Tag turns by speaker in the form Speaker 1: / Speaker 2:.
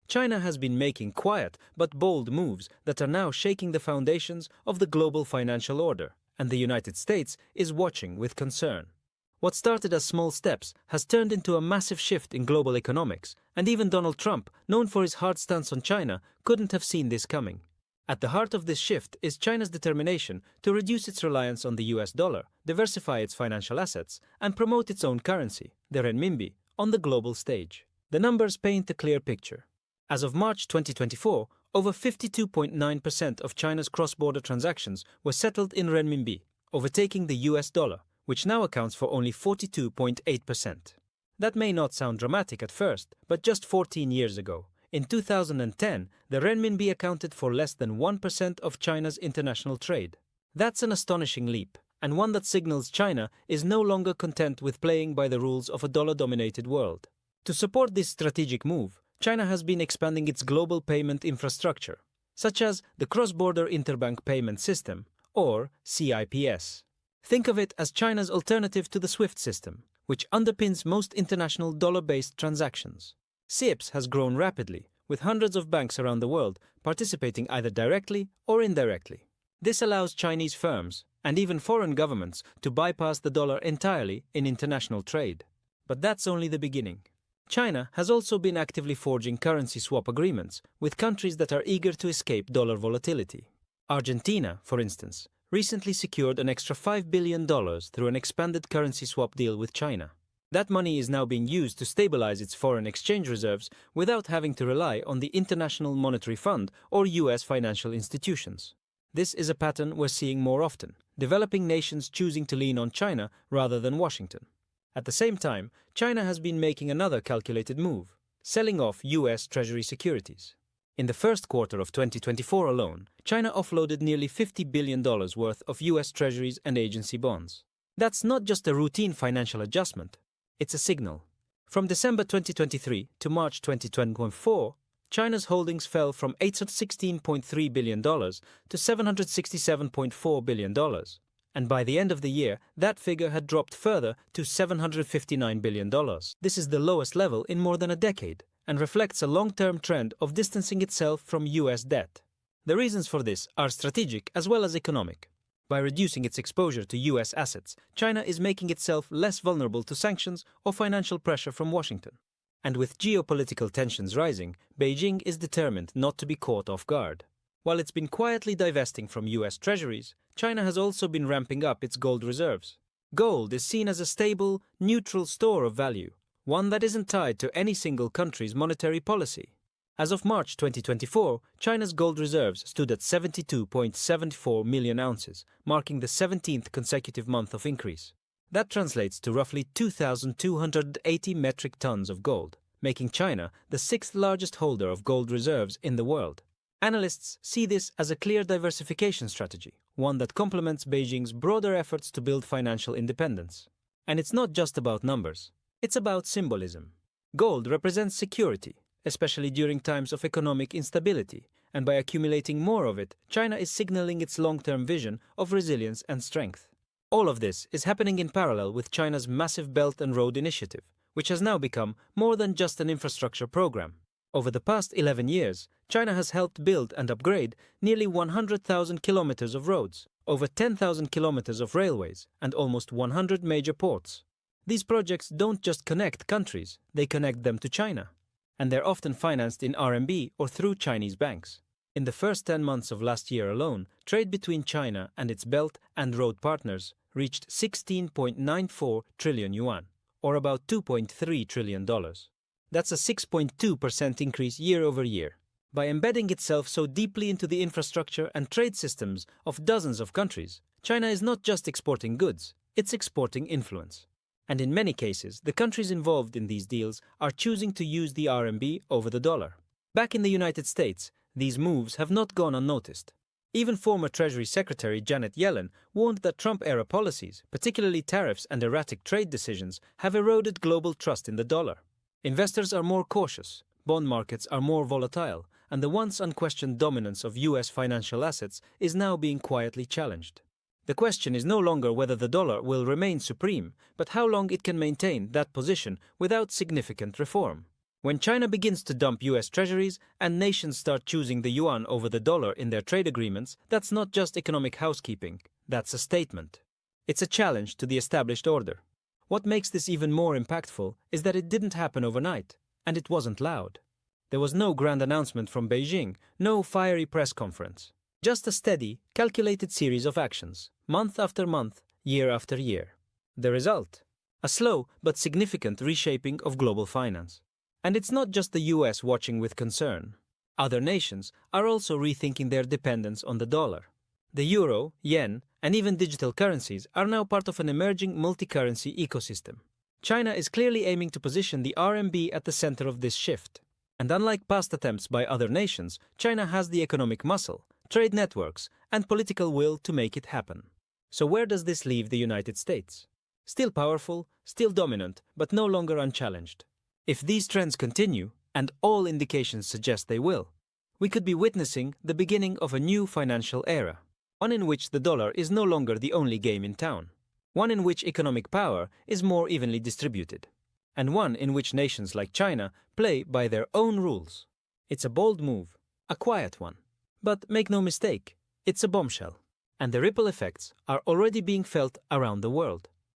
Speaker 1: China has been making quiet but bold moves that are now shaking the foundations of the global financial order, and the United States is watching with concern. What started as small steps has turned into a massive shift in global economics, and even Donald Trump, known for his hard stance on China, couldn't have seen this coming. At the heart of this shift is China's determination to reduce its reliance on the US dollar, diversify its financial assets, and promote its own currency, the renminbi, on the global stage. The numbers paint a clear picture. As of March 2024, over 52.9% of China's cross-border transactions were settled in renminbi, overtaking the US dollar, which now accounts for only 42.8%. That may not sound dramatic at first, but just 14 years ago, in 2010, the renminbi accounted for less than 1% of China's international trade. That's an astonishing leap, and one that signals China is no longer content with playing by the rules of a dollar-dominated world. To support this strategic move, China has been expanding its global payment infrastructure, such as the Cross-Border Interbank Payment System, or CIPS. Think of it as China's alternative to the SWIFT system, which underpins most international dollar-based transactions. CIPS has grown rapidly, with hundreds of banks around the world participating either directly or indirectly. This allows Chinese firms, and even foreign governments, to bypass the dollar entirely in international trade. But that's only the beginning. China has also been actively forging currency swap agreements with countries that are eager to escape dollar volatility. Argentina, for instance, recently secured an extra $5 billion through an expanded currency swap deal with China. That money is now being used to stabilize its foreign exchange reserves without having to rely on the International Monetary Fund or US financial institutions. This is a pattern we're seeing more often, developing nations choosing to lean on China rather than Washington. At the same time, China has been making another calculated move, selling off US Treasury securities. In the first quarter of 2024 alone, China offloaded nearly $50 billion worth of US Treasuries and agency bonds. That's not just a routine financial adjustment, it's a signal. From December 2023 to March 2024, China's holdings fell from $816.3 billion to $767.4 billion. And by the end of the year, that figure had dropped further to $759 billion. This is the lowest level in more than a decade, and reflects a long-term trend of distancing itself from US debt. The reasons for this are strategic as well as economic. By reducing its exposure to US assets, China is making itself less vulnerable to sanctions or financial pressure from Washington. And with geopolitical tensions rising, Beijing is determined not to be caught off guard. While it's been quietly divesting from US treasuries, China has also been ramping up its gold reserves. Gold is seen as a stable, neutral store of value, one that isn't tied to any single country's monetary policy. As of March 2024, China's gold reserves stood at 72.74 million ounces, marking the 17th consecutive month of increase. That translates to roughly 2,280 metric tons of gold, making China the sixth largest holder of gold reserves in the world. Analysts see this as a clear diversification strategy, one that complements Beijing's broader efforts to build financial independence. And it's not just about numbers, it's about symbolism. Gold represents security, especially during times of economic instability, and by accumulating more of it, China is signaling its long-term vision of resilience and strength. All of this is happening in parallel with China's massive Belt and Road Initiative, which has now become more than just an infrastructure program. Over the past 11 years, China has helped build and upgrade nearly 100,000 kilometers of roads, over 10,000 kilometers of railways, and almost 100 major ports. These projects don't just connect countries, they connect them to China. And they're often financed in RMB or through Chinese banks. In the first 10 months of last year alone, trade between China and its Belt and Road partners reached 16.94 trillion yuan, or about $2.3 trillion. That's a 6.2% increase year over year. By embedding itself so deeply into the infrastructure and trade systems of dozens of countries, China is not just exporting goods, it's exporting influence. And in many cases, the countries involved in these deals are choosing to use the RMB over the dollar. Back in the United States, these moves have not gone unnoticed. Even former Treasury Secretary Janet Yellen warned that Trump-era policies, particularly tariffs and erratic trade decisions, have eroded global trust in the dollar. Investors are more cautious, bond markets are more volatile, and the once unquestioned dominance of US financial assets is now being quietly challenged. The question is no longer whether the dollar will remain supreme, but how long it can maintain that position without significant reform. When China begins to dump US treasuries and nations start choosing the yuan over the dollar in their trade agreements, that's not just economic housekeeping, that's a statement. It's a challenge to the established order. What makes this even more impactful is that it didn't happen overnight, and it wasn't loud. There was no grand announcement from Beijing, no fiery press conference. Just a steady, calculated series of actions, month after month, year after year. The result? A slow but significant reshaping of global finance. And it's not just the US watching with concern. Other nations are also rethinking their dependence on the dollar. The euro, yen, and even digital currencies are now part of an emerging multi-currency ecosystem. China is clearly aiming to position the RMB at the center of this shift. And unlike past attempts by other nations, China has the economic muscle, trade networks, and political will to make it happen. So where does this leave the United States? Still powerful, still dominant, but no longer unchallenged. If these trends continue, and all indications suggest they will, we could be witnessing the beginning of a new financial era, one in which the dollar is no longer the only game in town, one in which economic power is more evenly distributed, and one in which nations like China play by their own rules. It's a bold move, a quiet one. But make no mistake, it's a bombshell, and the ripple effects are already being felt around the world.